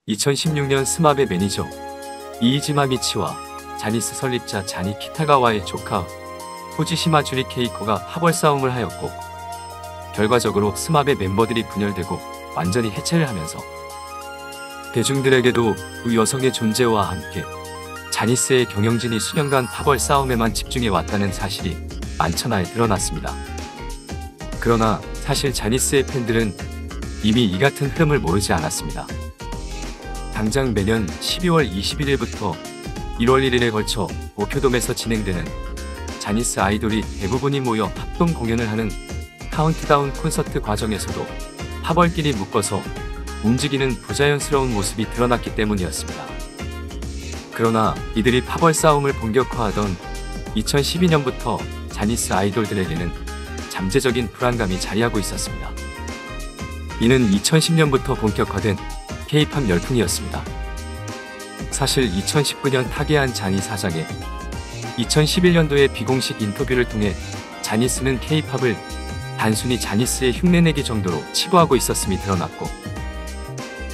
2016년 스마베 매니저 이이지마 미치와 자니스 설립자 자니 키타가와의 조카 후지시마 주리 케이코가 파벌 싸움을 하였고, 결과적으로 스마베 멤버들이 분열되고 완전히 해체를 하면서 대중들에게도 두 여성의 존재와 함께 자니스의 경영진이 수년간 파벌 싸움에만 집중해 왔다는 사실이 만천하에 드러났습니다. 그러나 사실 자니스의 팬들은 이미 이 같은 흐름을 모르지 않았습니다. 당장 매년 12월 21일부터 1월 1일에 걸쳐 도쿄돔에서 진행되는 자니스 아이돌이 대부분이 모여 합동 공연을 하는 카운트다운 콘서트 과정에서도 파벌끼리 묶어서 움직이는 부자연스러운 모습이 드러났기 때문이었습니다. 그러나 이들이 파벌 싸움을 본격화하던 2012년부터 자니스 아이돌들에게는 잠재적인 불안감이 자리하고 있었습니다. 이는 2010년부터 본격화된 K-팝 열풍이었습니다. 사실 2019년 타계한 자니 사장의 2011년도의 비공식 인터뷰를 통해 자니스는 K-팝을 단순히 자니스의 흉내내기 정도로 치부하고 있었음이 드러났고,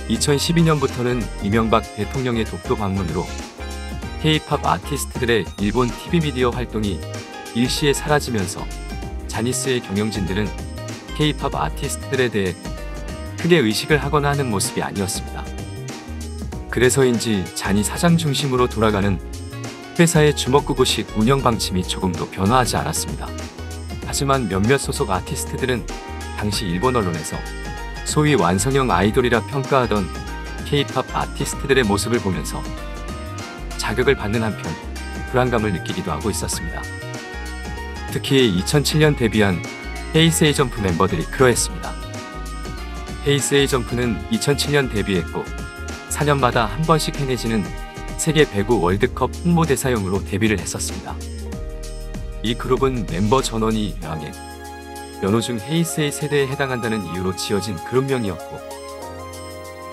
2012년부터는 이명박 대통령의 독도 방문으로 K-팝 아티스트들의 일본 TV 미디어 활동이 일시에 사라지면서 자니스의 경영진들은 K-팝 아티스트들에 대해 크게 의식을 하거나 하는 모습이 아니었습니다. 그래서인지 자니 사장 중심으로 돌아가는 회사의 주먹구구식 운영 방침이 조금도 변화하지 않았습니다. 하지만 몇몇 소속 아티스트들은 당시 일본 언론에서 소위 완성형 아이돌이라 평가하던 K-팝 아티스트들의 모습을 보면서 자극을 받는 한편 불안감을 느끼기도 하고 있었습니다. 특히 2007년 데뷔한 헤이세이점프 멤버들이 그러했습니다. 헤이세이점프는 2007년 데뷔했고 4년마다 한 번씩 행해지는 세계 배구 월드컵 홍보대사용으로 데뷔를 했었습니다. 이 그룹은 멤버 전원이 양해, 연호 중 헤이세이 세대에 해당한다는 이유로 지어진 그룹명이었고,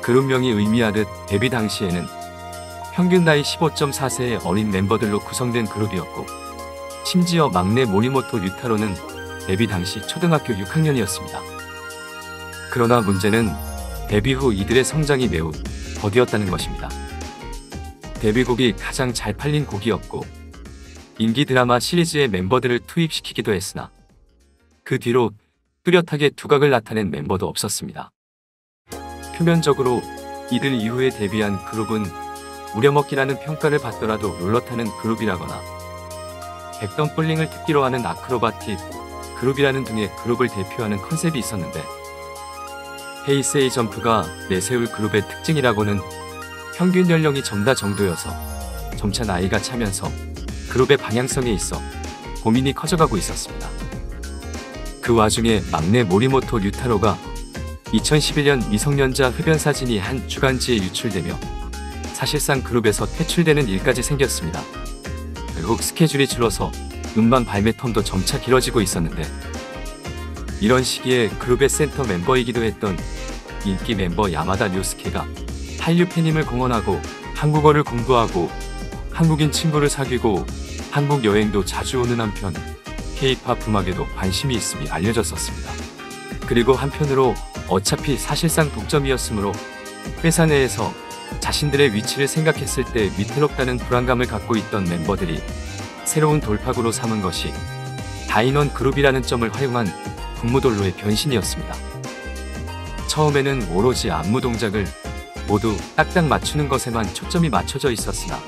그룹명이 의미하듯 데뷔 당시에는 평균 나이 15.4세의 어린 멤버들로 구성된 그룹이었고, 심지어 막내 모리모토 류타로는 데뷔 당시 초등학교 6학년이었습니다. 그러나 문제는 데뷔 후 이들의 성장이 매우 더디었다는 것입니다. 데뷔곡이 가장 잘 팔린 곡이었고, 인기 드라마 시리즈의 멤버들을 투입시키기도 했으나 그 뒤로 뚜렷하게 두각을 나타낸 멤버도 없었습니다. 표면적으로 이들 이후에 데뷔한 그룹은 우려먹기라는 평가를 받더라도 롤러타는 그룹이라거나 백덤블링을 특기로 하는 아크로바틱 그룹이라는 등의 그룹을 대표하는 컨셉이 있었는데, 헤이세이점프가 내세울 그룹의 특징이라고는 평균 연령이 점다 정도여서 점차 나이가 차면서 그룹의 방향성에 있어 고민이 커져가고 있었습니다. 그 와중에 막내 모리모토 류타로가 2011년 미성년자 흡연 사진이 한 주간지에 유출되며 사실상 그룹에서 퇴출되는 일까지 생겼습니다. 결국 스케줄이 줄어서 음반 발매 텀도 점차 길어지고 있었는데, 이런 시기에 그룹의 센터 멤버이기도 했던 인기 멤버 야마다 류스케가 한류 팬임을 공언하고 한국어를 공부하고 한국인 친구를 사귀고 한국 여행도 자주 오는 한편 K-팝 음악에도 관심이 있음이 알려졌었습니다. 그리고 한편으로 어차피 사실상 독점이었으므로 회사 내에서 자신들의 위치를 생각했을 때 위태롭다는 불안감을 갖고 있던 멤버들이 새로운 돌파구로 삼은 것이 다인원 그룹이라는 점을 활용한 군무돌로의 변신이었습니다. 처음에는 오로지 안무 동작을 모두 딱딱 맞추는 것에만 초점이 맞춰져 있었으나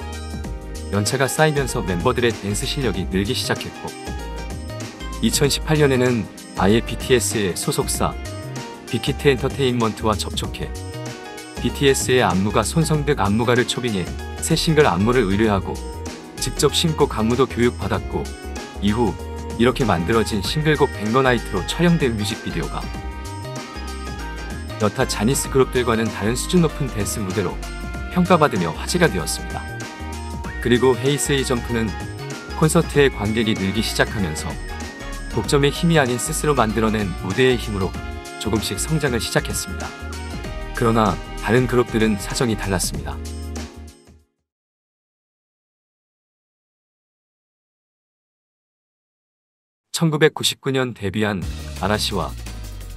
연차가 쌓이면서 멤버들의 댄스 실력이 늘기 시작했고, 2018년에는 아예 BTS의 소속사 빅히트 엔터테인먼트와 접촉해 BTS의 안무가 손성득 안무가를 초빙해 새 싱글 안무를 의뢰하고 직접 신곡 안무도 교육받았고, 이후 이렇게 만들어진 싱글곡 백러나이트로 촬영된 뮤직비디오가 여타 자니스 그룹들과는 다른 수준 높은 댄스 무대로 평가받으며 화제가 되었습니다. 그리고 헤이세이점프는 콘서트의 관객이 늘기 시작하면서 독점의 힘이 아닌 스스로 만들어낸 무대의 힘으로 조금씩 성장을 시작했습니다. 그러나 다른 그룹들은 사정이 달랐습니다. 1999년 데뷔한 아라시와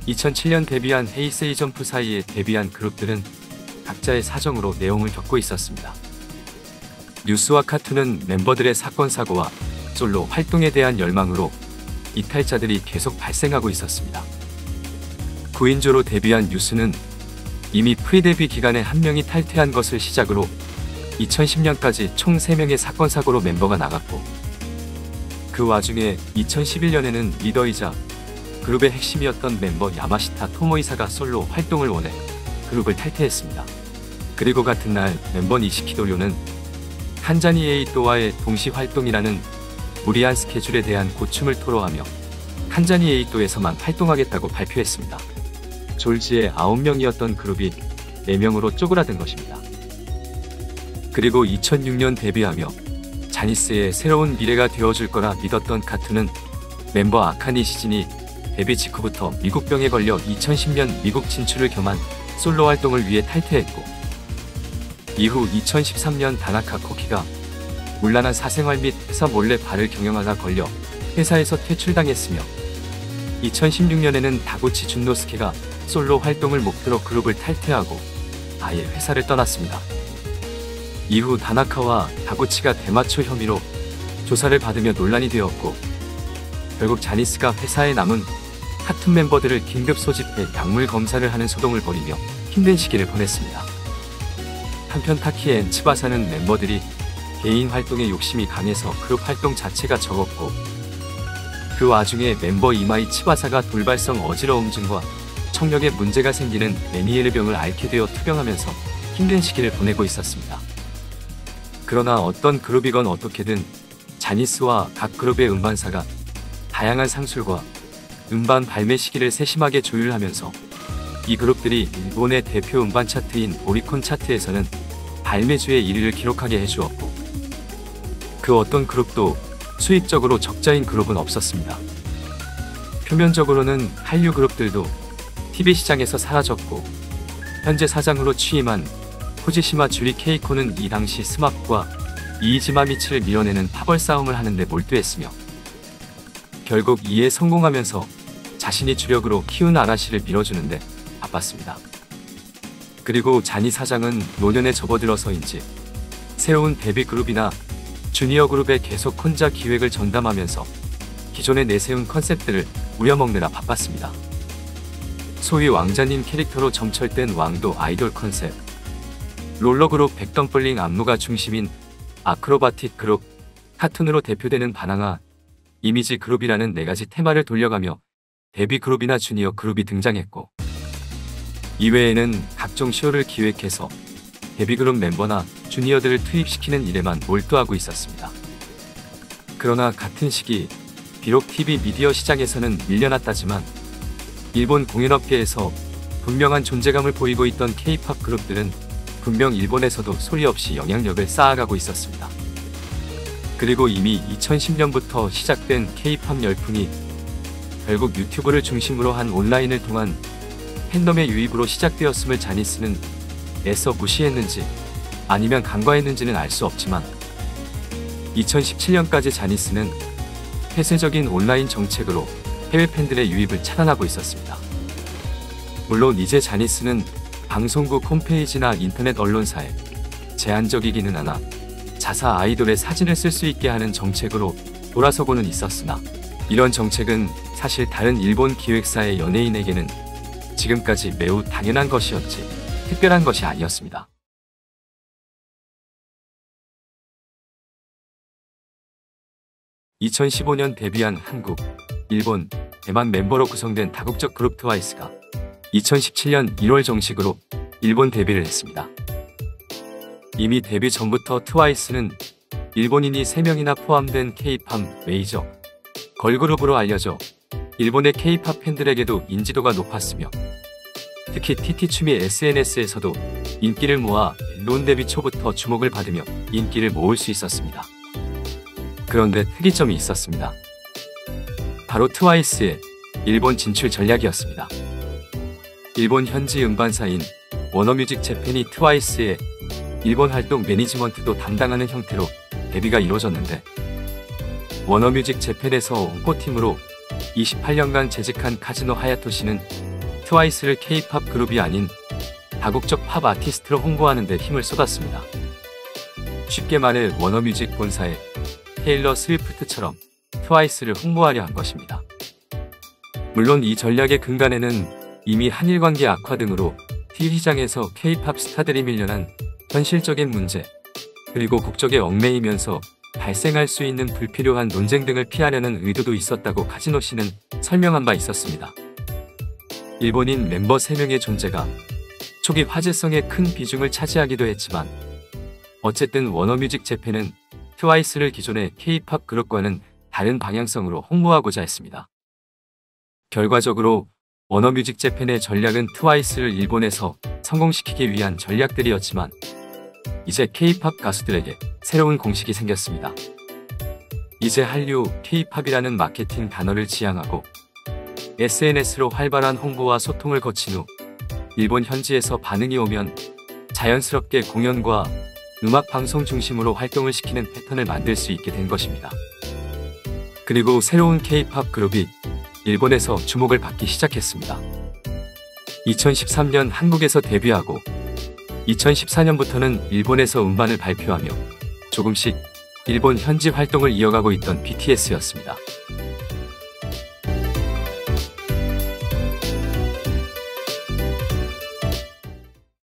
2007년 데뷔한 헤이세이점프 사이에 데뷔한 그룹들은 각자의 사정으로 내용을 겪고 있었습니다. 뉴스와 카툰은 멤버들의 사건 사고와 솔로 활동에 대한 열망으로 이탈자들이 계속 발생하고 있었습니다. 9인조로 데뷔한 뉴스는 이미 프리데뷔 기간에 한 명이 탈퇴한 것을 시작으로 2010년까지 총 3명의 사건 사고로 멤버가 나갔고, 그 와중에 2011년에는 리더이자 그룹의 핵심이었던 멤버 야마시타 토모이사가 솔로 활동을 원해 그룹을 탈퇴했습니다. 그리고 같은 날 멤버 니시키도료는 탄자니 에이토와의 동시 활동이라는 무리한 스케줄에 대한 고충을 토로하며 탄자니 에이토에서만 활동하겠다고 발표했습니다. 졸지의 9명이었던 그룹이 4명으로 쪼그라든 것입니다. 그리고 2006년 데뷔하며 자니스의 새로운 미래가 되어줄 거라 믿었던 카툰은 멤버 아카니 시진이 데뷔 직후부터 미국병에 걸려 2010년 미국 진출을 겸한 솔로 활동을 위해 탈퇴했고, 이후 2013년 다나카 코키가 문란한 사생활 및 회사 몰래 바를 경영하다 걸려 회사에서 퇴출당했으며, 2016년에는 다구치 준노스케가 솔로 활동을 목표로 그룹을 탈퇴하고 아예 회사를 떠났습니다. 이후 다나카와 다구치가 대마초 혐의로 조사를 받으며 논란이 되었고, 결국 자니스가 회사에 남은 카툰 멤버들을 긴급 소집해 약물 검사를 하는 소동을 벌이며 힘든 시기를 보냈습니다. 한편 타키 앤 츠바사는 멤버들이 개인 활동에 욕심이 강해서 그룹 활동 자체가 적었고, 그 와중에 멤버 이마이 츠바사가 돌발성 어지러움증과 청력에 문제가 생기는 메니에르병을 앓게 되어 투병하면서 힘든 시기를 보내고 있었습니다. 그러나 어떤 그룹이건 어떻게든 자니스와 각 그룹의 음반사가 다양한 상술과 음반 발매 시기를 세심하게 조율하면서 이 그룹들이 일본의 대표 음반 차트인 오리콘 차트에서는 발매주의 1위를 기록하게 해주었고, 그 어떤 그룹도 수익적으로 적자인 그룹은 없었습니다. 표면적으로는 한류 그룹들도 TV 시장에서 사라졌고, 현재 사장으로 취임한 후지시마 주리 케이코는 이 당시 스마프와 이이지마 미치를 밀어내는 파벌 싸움을 하는데 몰두했으며, 결국 이에 성공하면서 자신이 주력으로 키운 아라시를 밀어주는데 바빴습니다. 그리고 자니 사장은 노년에 접어들어서인지 새로운 데뷔 그룹이나 주니어 그룹에 계속 혼자 기획을 전담하면서 기존에 내세운 컨셉들을 우려먹느라 바빴습니다. 소위 왕자님 캐릭터로 점철된 왕도 아이돌 컨셉, 롤러그룹 백덤블링 안무가 중심인 아크로바틱 그룹, 카툰으로 대표되는 바나나, 이미지 그룹이라는 4가지 테마를 돌려가며 데뷔 그룹이나 주니어 그룹이 등장했고, 이외에는 각종 쇼를 기획해서 데뷔 그룹 멤버나 주니어들을 투입시키는 일에만 몰두하고 있었습니다. 그러나 같은 시기 비록 TV 미디어 시장에서는 밀려났다지만 일본 공연업계에서 분명한 존재감을 보이고 있던 K-팝 그룹들은 분명 일본에서도 소리 없이 영향력을 쌓아가고 있었습니다. 그리고 이미 2010년부터 시작된 K-팝 열풍이 결국 유튜브를 중심으로 한 온라인을 통한 팬덤의 유입으로 시작되었음을 자니스는 애써 무시했는지 아니면 간과했는지는 알 수 없지만, 2017년까지 자니스는 폐쇄적인 온라인 정책으로 해외 팬들의 유입을 차단하고 있었습니다. 물론 이제 자니스는 방송국 홈페이지나 인터넷 언론사에 제한적이기는 하나 자사 아이돌의 사진을 쓸 수 있게 하는 정책으로 돌아서고는 있었으나, 이런 정책은 사실 다른 일본 기획사의 연예인에게는 지금까지 매우 당연한 것이었지 특별한 것이 아니었습니다. (2015년) 데뷔한 한국, 일본, 대만 멤버로 구성된 다국적 그룹 트와이스가 2017년 1월 정식으로 일본 데뷔를 했습니다. 이미 데뷔 전부터 트와이스는 일본인이 3명이나 포함된 K-팝 메이저 걸그룹으로 알려져 일본의 K-팝 팬들에게도 인지도가 높았으며, 특히 TT춤이 SNS에서도 인기를 모아 론 데뷔 초부터 주목을 받으며 인기를 모을 수 있었습니다. 그런데 특이점이 있었습니다. 바로 트와이스의 일본 진출 전략이었습니다. 일본 현지 음반사인 워너뮤직 재팬이 트와이스의 일본 활동 매니지먼트도 담당하는 형태로 데뷔가 이루어졌는데, 워너뮤직 재팬에서 홍보팀으로 28년간 재직한 카즈노 하야토시는 트와이스를 K-팝 그룹이 아닌 다국적 팝 아티스트로 홍보하는 데 힘을 쏟았습니다. 쉽게 말해 워너뮤직 본사의 테일러 스위프트처럼 트와이스를 홍보하려 한 것입니다. 물론 이 전략의 근간에는 이미 한일 관계 악화 등으로 TV 시장에서 K-팝 스타들이 밀려난 현실적인 문제, 그리고 국적에 얽매이면서 발생할 수 있는 불필요한 논쟁 등을 피하려는 의도도 있었다고 카지노 씨는 설명한 바 있었습니다. 일본인 멤버 3명의 존재가 초기 화제성에 큰 비중을 차지하기도 했지만 어쨌든 워너뮤직 재팬은 트와이스를 기존의 K-팝 그룹과는 다른 방향성으로 홍보하고자 했습니다. 결과적으로 워너뮤직 재팬의 전략은 트와이스를 일본에서 성공시키기 위한 전략들이었지만 이제 K-팝 가수들에게 새로운 공식이 생겼습니다. 이제 한류 K-팝이라는 마케팅 단어를 지향하고 SNS로 활발한 홍보와 소통을 거친 후 일본 현지에서 반응이 오면 자연스럽게 공연과 음악 방송 중심으로 활동을 시키는 패턴을 만들 수 있게 된 것입니다. 그리고 새로운 K-팝 그룹이 일본에서 주목을 받기 시작했습니다. 2013년 한국에서 데뷔하고 2014년부터는 일본에서 음반을 발표하며 조금씩 일본 현지 활동을 이어가고 있던 BTS였습니다.